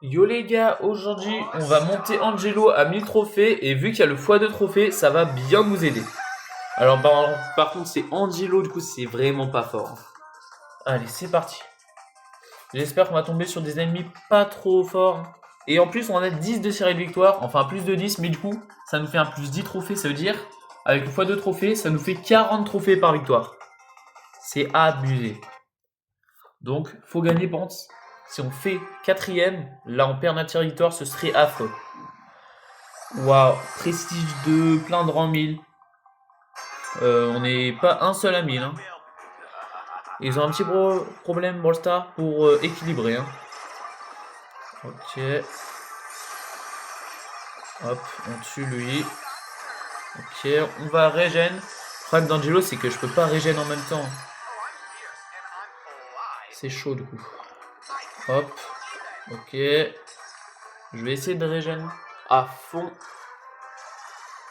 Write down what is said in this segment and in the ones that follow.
Yo les gars, aujourd'hui on va monter Angelo à 1000 trophées et vu qu'il y a le x2 trophées, ça va bien nous aider. Alors par contre c'est Angelo, du coup c'est vraiment pas fort. Allez, c'est parti. J'espère qu'on va tomber sur des ennemis pas trop forts. Et en plus on a 10 de série de victoire, enfin plus de 10, mais du coup ça nous fait un plus 10 trophées, ça veut dire avec le x2 trophées, ça nous fait 40 trophées par victoire. C'est abusé. Donc faut gagner, pense. Si on fait quatrième, là on perd notre victoire, ce serait affreux. Waouh, prestige 2, plein de rang 1000. On n'est pas un seul à 1000. Hein. Ils ont un petit problème, Brawl Stars, pour équilibrer. Hein. Ok. Hop, on tue lui. Ok, on va régène. Le problème d'Angelo, c'est que je peux pas régène en même temps. C'est chaud du coup. Hop, ok. Je vais essayer de régène à fond.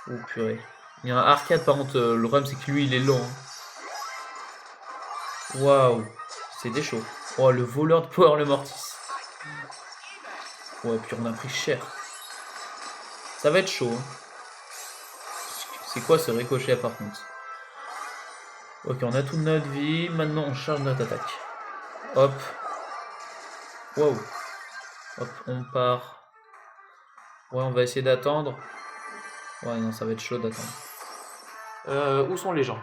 Oh purée. Il y a un arcade par contre, le problème c'est que lui il est lent. Hein. Waouh, c'était chaud. Oh, le voleur de Power le Mortis. Ouais, puis on a pris cher. Ça va être chaud. Hein. C'est quoi ce ricochet par contre? Ok, on a toute notre vie. Maintenant, on charge notre attaque. Hop. Wow. Hop, on part. Ouais, on va essayer d'attendre. Ouais, non, ça va être chaud d'attendre. Où sont les gens?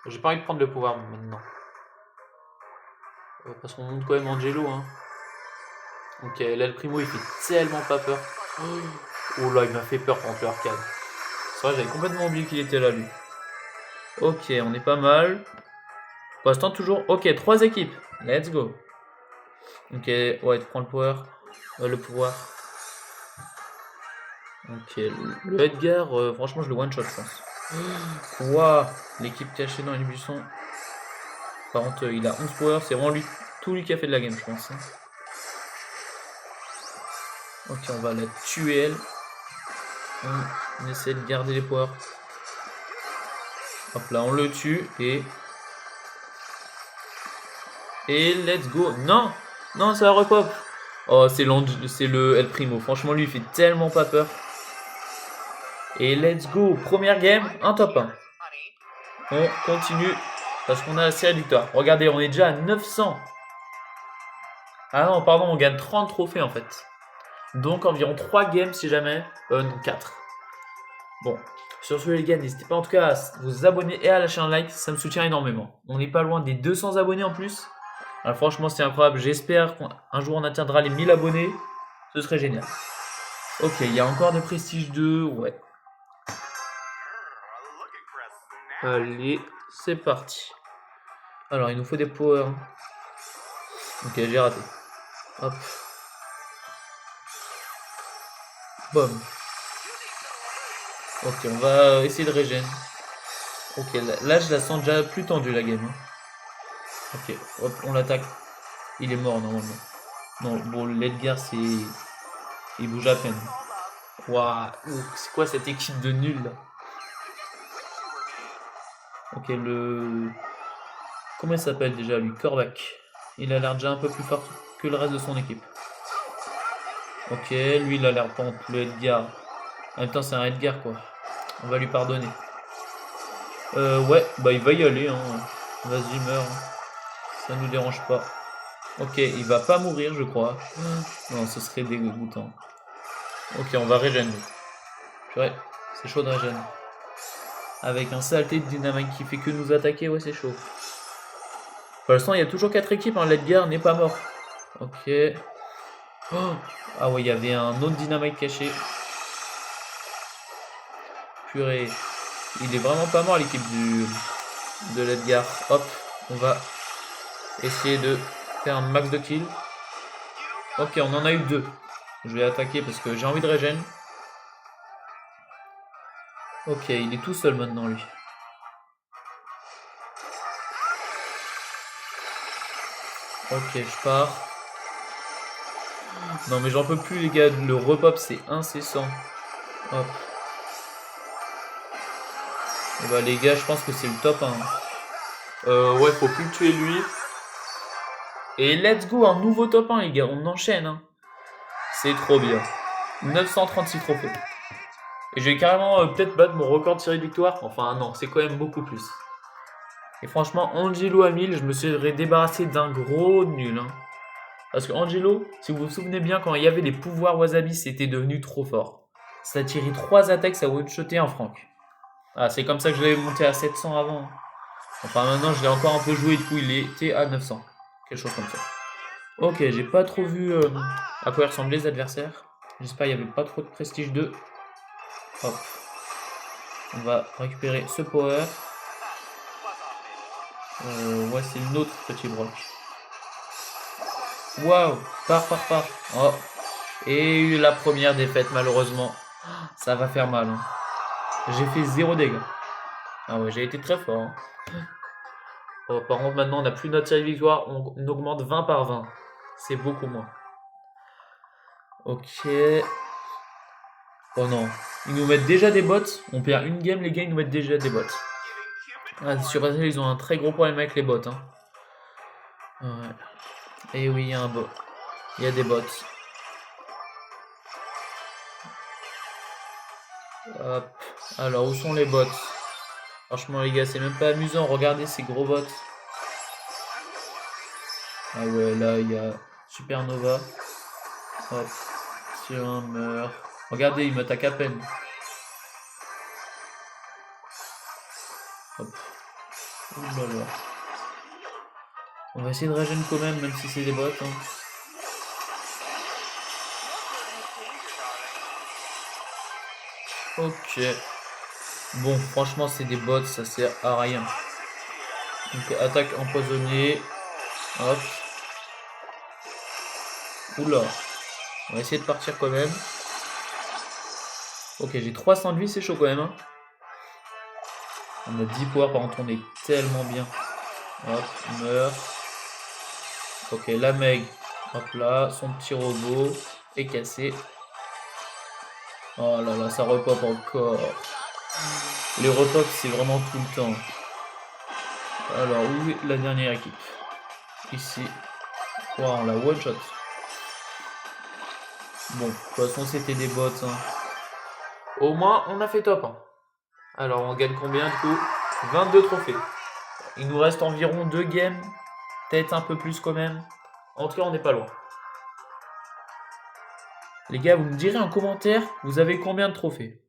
J'ai pas envie de prendre le pouvoir maintenant. Parce qu'on monte quand même Angelo. Hein. Ok, là, le primo, il fait tellement pas peur. Oh là, il m'a fait peur contre le arcade. C'est vrai, j'avais complètement oublié qu'il était là, lui. Ok, on est pas mal. Pour l'instant, toujours. Ok, 3 équipes. Let's go. Ok, ouais, tu prends le power. Le pouvoir. Ok, le Edgar, franchement, je le one-shot, je pense. Waouh, l'équipe cachée dans les buissons. Par contre, il a 11 power. C'est vraiment lui, tout lui qui a fait de la game, je pense. Hein. Ok, on va la tuer, elle. On essaie de garder les powers. Hop là, on le tue et. Et let's go. Non! Non, ça repop. Oh, c'est le El Primo. Franchement, lui, il fait tellement pas peur. Et let's go. Première game, un top 1. On continue parce qu'on a la série de victoires. Regardez, on est déjà à 900. Ah non, pardon, on gagne 30 trophées en fait. Donc environ 3 games si jamais. Non, 4. Bon, sur ce les gars, n'hésitez pas en tout cas à vous abonner et à lâcher un like, ça me soutient énormément. On n'est pas loin des 200 abonnés en plus. Alors franchement c'est incroyable, j'espère qu'un jour on atteindra les 1000 abonnés. Ce serait génial. Ok, il y a encore des prestiges 2, ouais. Allez, c'est parti. Alors il nous faut des powers. Ok, j'ai raté. Hop. Boum. Ok, on va essayer de régène. Ok, là je la sens déjà plus tendue la game. Hein. Ok, hop, on l'attaque. Il est mort normalement. Non, bon, l'Edgar c'est. Il bouge à peine. Waouh, c'est quoi cette équipe de nuls là? Ok, comment il s'appelle déjà lui? Korvac. Il a l'air déjà un peu plus fort que le reste de son équipe. Ok, lui il a l'air pente, le Edgar. En même temps, c'est un Edgar quoi. On va lui pardonner. Ouais, bah il va y aller. Hein. Vas-y, meurs. Hein. Ça nous dérange pas. Ok, il va pas mourir, je crois. Non, ce serait dégoûtant. Ok, on va régénérer. Purée, c'est chaud de régénérer. Avec un saleté de dynamite qui fait que nous attaquer, ouais, c'est chaud. Pour l'instant, il y a toujours 4 équipes. Hein. L'Edgar n'est pas mort. Ok. Oh. Ah ouais, il y avait un autre dynamite caché. Purée. Il est vraiment pas mort, l'équipe de l'Edgar. Hop, on va essayer de faire un max de kills. Ok, on en a eu 2. Je vais attaquer parce que j'ai envie de régène. Ok, il est tout seul maintenant, lui. Ok, je pars. Non, mais j'en peux plus, les gars. Le repop, c'est incessant. Hop. Et bah, les gars, je pense que c'est le top 1. Ouais, faut plus tuer lui. Et let's go, un nouveau top 1, les gars. On enchaîne. Hein. C'est trop bien. 936 trophées. Et je vais carrément peut-être battre mon record de série de victoire. Enfin non, c'est quand même beaucoup plus. Et franchement, Angelo à 1000, je me serais débarrassé d'un gros nul. Hein. Parce que Angelo, si vous vous souvenez bien, quand il y avait les pouvoirs Wasabi, c'était devenu trop fort. Ça tirait 3 attaques, ça one-shotait un Franck. Ah, c'est comme ça que je l'avais monté à 700 avant. Enfin, maintenant, je l'ai encore un peu joué, du coup, il était à 900. Quelque chose comme ça. Ok, j'ai pas trop vu à quoi ressemblaient les adversaires. J'espère qu'il n'y avait pas trop de prestige 2. Hop. On va récupérer ce power. Ouais, c'est notre petit Brock. Waouh, part. Oh. Et la première défaite, malheureusement. Ça va faire mal. Hein. J'ai fait 0 dégâts. Ah ouais, j'ai été très fort. Hein. Oh, par contre, maintenant, on n'a plus notre série de victoire. On augmente 20 par 20. C'est beaucoup moins. Ok. Oh non. Ils nous mettent déjà des bots. On perd une game, les gars, ils nous mettent déjà des bots. Ah, sur Brazil, ils ont un très gros problème avec les bots. Hein. Ouais. Et oui, il y a un bot. Il y a des bots. Hop. Alors, où sont les bots? Franchement, les gars, c'est même pas amusant. Regardez ces gros bots. Ah ouais, là, il y a Supernova. Hop. Tiens, meurt. Regardez, il m'attaque à peine. Hop. Ouh là là. On va essayer de régénérer quand même si c'est des bots. Hein. Ok. Bon, franchement, c'est des bots, ça sert à rien. Donc, attaque empoisonnée. Hop. Oula. On va essayer de partir quand même. Ok, j'ai 300 de vie, c'est chaud quand même. Hein. On a 10 pouvoirs, par contre, on est tellement bien. Hop, meurt. Ok, la Meg. Hop là, son petit robot est cassé. Oh là là, ça repop encore. Les repop, c'est vraiment tout le temps. Alors, où est la dernière équipe? Ici. Wow, on la one shot. Bon, de toute façon, c'était des bots. Hein. Au moins, on a fait top. Hein. Alors, on gagne combien du coup? 22 trophées. Il nous reste environ 2 games. Peut-être un peu plus quand même. En tout cas, on n'est pas loin. Les gars, vous me direz en commentaire, vous avez combien de trophées?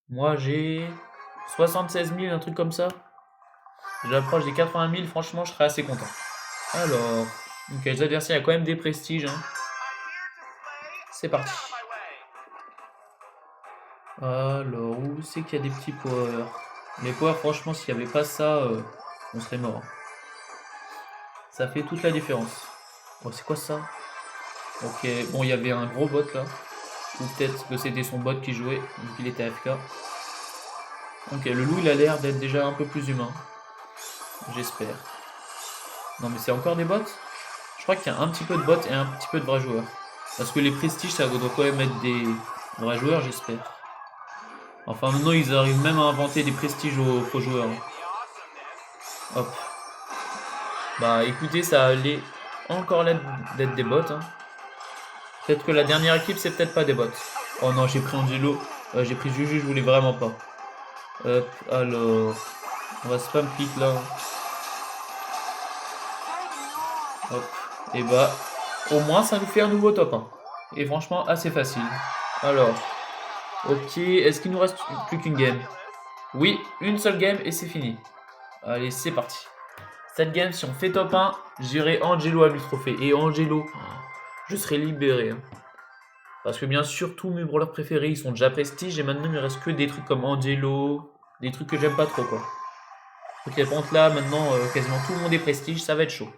Moi, j'ai 76 000, un truc comme ça. J'approche des 80 000, franchement, je serais assez content. Alors, donc les adversaires, il y a quand même des prestiges. Hein. C'est parti. Alors, où c'est qu'il y a des petits powers? Les powers, franchement, s'il n'y avait pas ça, on serait mort. Ça fait toute la différence. Oh, c'est quoi ça? Ok, bon, il y avait un gros bot là. Ou peut-être que c'était son bot qui jouait, donc il était AFK. Ok, le loup, il a l'air d'être déjà un peu plus humain. J'espère. Non, mais c'est encore des bots? Je crois qu'il y a un petit peu de bots et un petit peu de vrais joueurs. Parce que les prestiges, ça doit quand même être des vrais joueurs, j'espère. Enfin, maintenant, ils arrivent même à inventer des prestiges aux faux joueurs. Hop. Bah, écoutez, ça allait encore l'air d'être des bots. Hein. Peut-être que la dernière équipe, c'est peut-être pas des bots. Oh non, j'ai pris Angelo. J'ai pris Juju, je voulais vraiment pas. Hop, alors. On va spam click là. Hop. Et bah, au moins, ça nous fait un nouveau top 1. Et franchement, assez facile. Alors. Ok, est-ce qu'il nous reste plus qu'une game? Oui, une seule game et c'est fini. Allez, c'est parti. Cette game, si on fait top 1, j'irai Angelo à 1000 trophées. Et Angelo, je serai libéré. Hein. Parce que bien sûr, tous mes brawlers préférés, ils sont déjà prestige. Et maintenant, il me reste que des trucs comme Angelo. Des trucs que j'aime pas trop, quoi. Ok, par contre, là, maintenant, quasiment tout le monde est prestige. Ça va être chaud.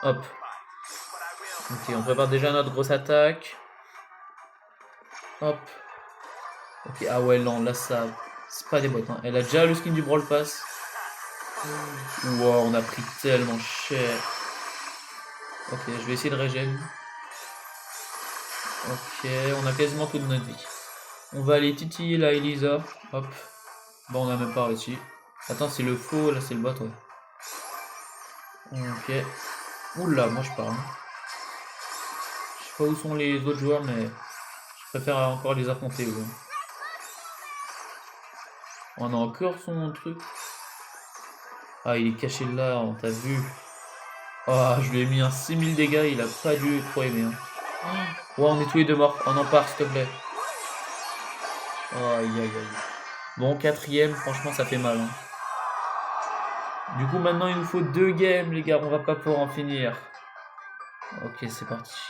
Hop. Ok, on prépare déjà notre grosse attaque. Hop. Ok, ah ouais, non, là, ça... C'est pas des bots. Hein. Elle a déjà le skin du Brawl Pass. Wow, on a pris tellement cher. Ok, je vais essayer de régène. Ok, on a quasiment toute notre vie. On va aller titiller la Elisa. Hop. Bon, on a même pas réussi. Attends, c'est le faux, là c'est le bot, ouais. Ok. Oula, moi je parle. pas où sont les autres joueurs, mais je préfère encore les affronter. Ouais. On a encore son truc. Ah, il est caché là, on t'a vu. Ah, je lui ai mis un 6000 dégâts, il a pas dû trop aimer. Hein. Ouais, on est tous les deux morts. On en part, s'il te plaît. Aïe, aïe, aïe. Bon, quatrième, franchement, ça fait mal. Hein. Du coup, maintenant, il nous faut 2 games, les gars. On va pas pouvoir en finir. Ok, c'est parti.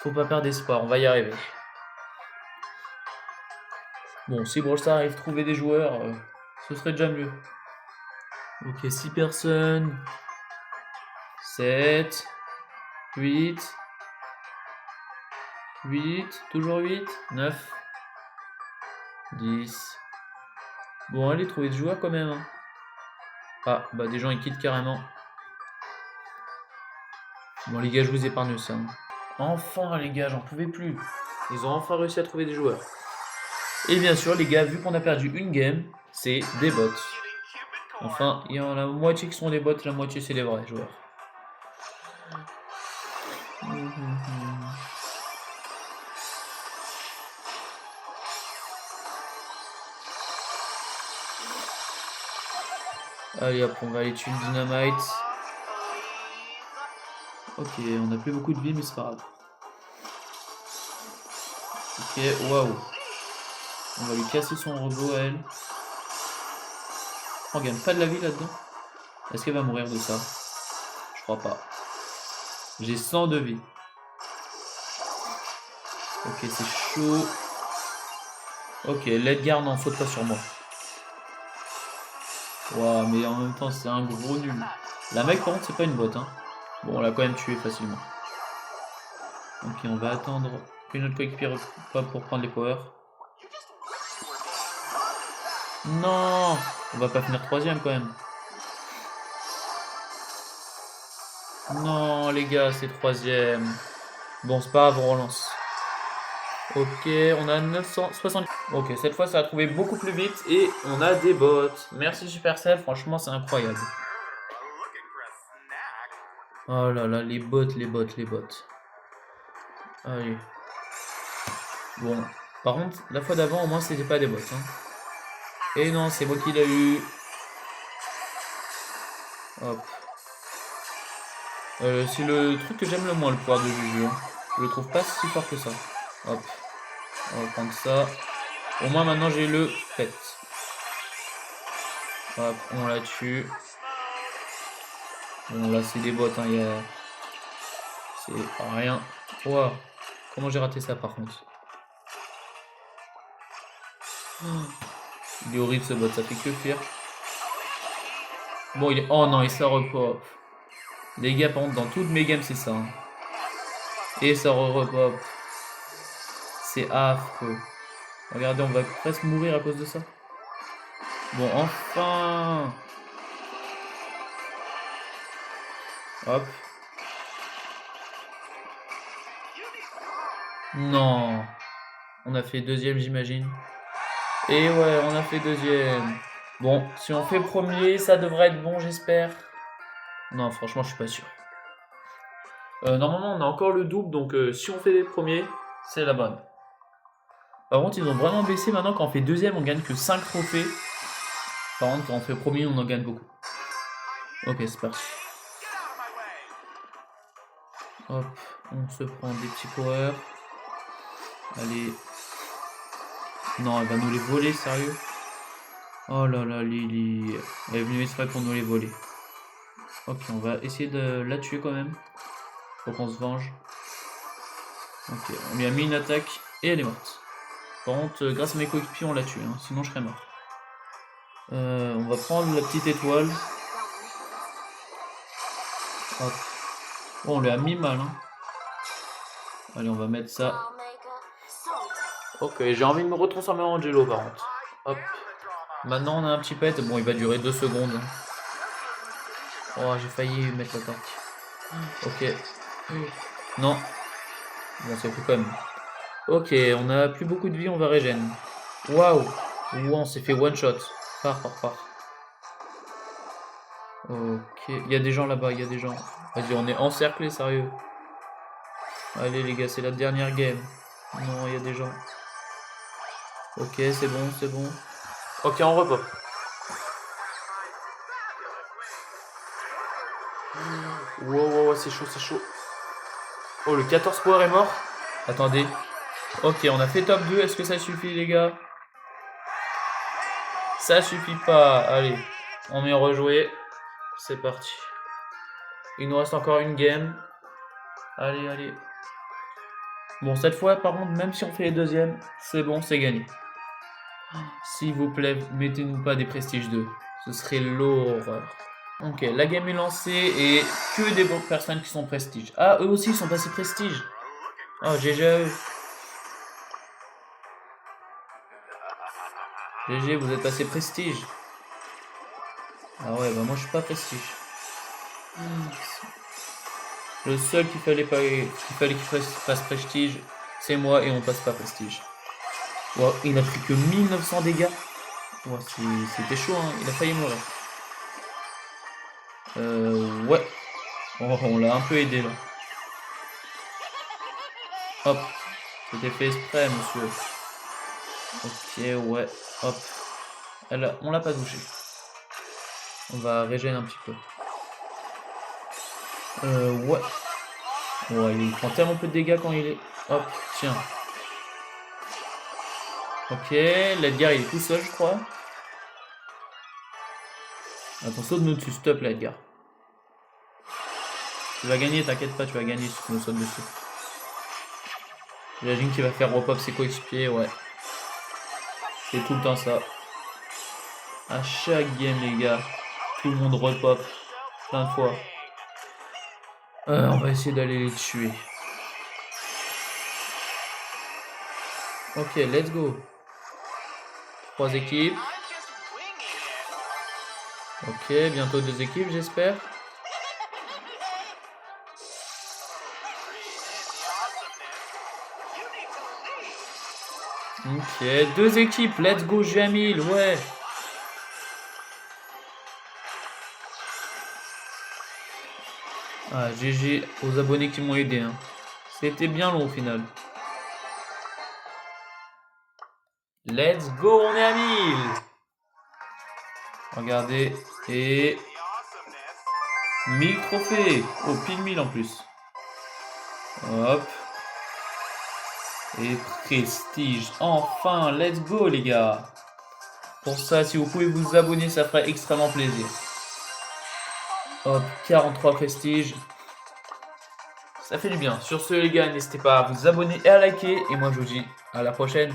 Faut pas perdre espoir, on va y arriver. Bon, si Brawl Stars arrive à trouver des joueurs, ce serait déjà mieux. Ok, 6 personnes. 7. 8. 8. Toujours 8. 9. 10. Bon, allez, trouver des joueurs quand même. Hein. Ah, bah des gens ils quittent carrément. Bon, les gars, je vous épargne ça. Hein. Enfin, les gars, j'en pouvais plus. Ils ont enfin réussi à trouver des joueurs. Et bien sûr, les gars, vu qu'on a perdu une game, c'est des bots. Enfin, il y en a la moitié qui sont des bots, la moitié c'est des vrais joueurs. Allez hop, on va aller tuer le dynamite. Ok, on n'a plus beaucoup de vie, mais c'est pas grave. Ok, waouh. On va lui casser son robot à elle. On gagne pas de la vie là-dedans. Est-ce qu'elle va mourir de ça? Je crois pas. J'ai 100 de vie. Ok, c'est chaud. Ok, l'Edgar n'en saute pas sur moi. Waouh, mais en même temps, c'est un gros nul. La mec, par contre, c'est pas une botte. Hein. Bon, on l'a quand même tué facilement. Ok, on va attendre que notre coéquipier pas pour prendre les powers. Non, on va pas finir troisième quand même. Non, les gars, c'est troisième. Bon, c'est pas grave, on relance. Ok, on a 960. Ok, cette fois, ça a trouvé beaucoup plus vite et on a des bots. Merci Supercell, franchement, c'est incroyable. Oh là là, les bots, les bots, les bots. Allez. Bon, par contre, la fois d'avant, au moins, c'était pas des bots. Hein. Et non, c'est moi qui l'ai eu. Hop. C'est le truc que j'aime le moins, le pouvoir de Juju. Hein. Je le trouve pas si fort que ça. Hop. On va prendre ça. Au moins, maintenant, j'ai le pet. Hop, on la tue. Bon, là, c'est des bots. Hein, c'est rien. Wow. Comment j'ai raté ça, par contre? Il est horrible, ce bot. Ça fait que fuir. Bon, il est... Oh non, et ça repop. Les gars, par contre, dans toutes mes games, c'est ça. Hein. Et ça repop. C'est affreux. Regardez, on va presque mourir à cause de ça. Bon, enfin. Hop. Non. On a fait deuxième, j'imagine. Et ouais, on a fait deuxième. Bon, si on fait premier, ça devrait être bon, j'espère. Non, franchement, je suis pas sûr. Normalement, on a encore le double, donc si on fait les premiers, c'est la bonne. Par contre, ils ont vraiment baissé maintenant. Quand on fait deuxième, on gagne que 5 trophées. Par contre, quand on fait premier, on en gagne beaucoup. Ok, c'est parti. Hop, on se prend des petits powers. Allez. Non, elle va nous les voler, sérieux. Oh là là, Lily. Elle est venue exprès pour nous les voler. Ok, on va essayer de la tuer quand même. Faut qu'on se venge. Ok, on lui a mis une attaque et elle est morte. Par contre, grâce à mes coéquipiers, on l'a tué, hein, sinon je serais mort. On va prendre la petite étoile. Hop. Bon, on lui a mis mal. Hein. Allez, on va mettre ça. Ok, j'ai envie de me retransformer en Angelo par contre. Hop. Maintenant, on a un petit pet. Bon, il va durer 2 secondes. Hein. Oh, j'ai failli mettre l'attaque. Ok. Non. Bon, c'est fait quand même. Ok, on a plus beaucoup de vie, on va régène. Waouh. Wow, on s'est fait one shot. Par. Ok, il y a des gens là-bas, il y a des gens. Vas-y, on est encerclé, sérieux. Allez les gars, c'est la dernière game. Non, il y a des gens. Ok, c'est bon, c'est bon. Ok, on repop. Wow, c'est chaud, c'est chaud. Oh, le 14 power est mort. Attendez. Ok, on a fait top 2. Est-ce que ça suffit, les gars? Ça suffit pas. Allez, on met rejouer. C'est parti. Il nous reste encore une game. Allez. Bon, cette fois, par contre, même si on fait les deuxièmes, c'est bon, c'est gagné. S'il vous plaît, mettez-nous pas des prestiges 2. Ce serait l'horreur. Ok, la game est lancée et que des bonnes personnes qui sont prestige. Ah, eux aussi, ils sont passés prestige. Oh, GG à eux. GG, vous êtes passé prestige. Ah ouais, bah moi je suis pas prestige. Le seul qu'il fallait qu'il fasse prestige, c'est moi et on passe pas prestige. Wow, il n'a pris que 1900 dégâts. Wow, c'était chaud, hein. Il a failli mourir. Ouais. Oh, on l'a un peu aidé là. Hop. C'était fait exprès, monsieur. Ok, ouais. Hop. On l'a pas touché. On va régénérer un petit peu. Ouais. Ouais, il prend tellement peu de dégâts quand il est... Hop, tiens. Ok, l'Edgar il est tout seul, je crois. Attends, saute-nous dessus, s'il te plaît, Edgar. Tu vas gagner, t'inquiète pas, tu vas gagner si tu nous sautes dessus. J'imagine qu'il va faire repop ses coéquipiers, ouais. C'est tout le temps ça. À chaque game, les gars, tout le monde repop plein de fois. On va essayer d'aller les tuer. Ok, let's go. 3 équipes. Ok, bientôt 2 équipes, j'espère. Ok, 2 équipes, let's go Jamil, ouais. Ah, GG aux abonnés qui m'ont aidé. Hein. C'était bien long au final. Let's go, on est à 1000. Regardez, et 1000 trophées. Oh, pile 1000 en plus. Hop. Et prestige. Enfin, let's go les gars. Pour ça, si vous pouvez vous abonner, ça ferait extrêmement plaisir. Hop, 43 prestiges. Ça fait du bien. Sur ce les gars, n'hésitez pas à vous abonner et à liker. Et moi je vous dis à la prochaine.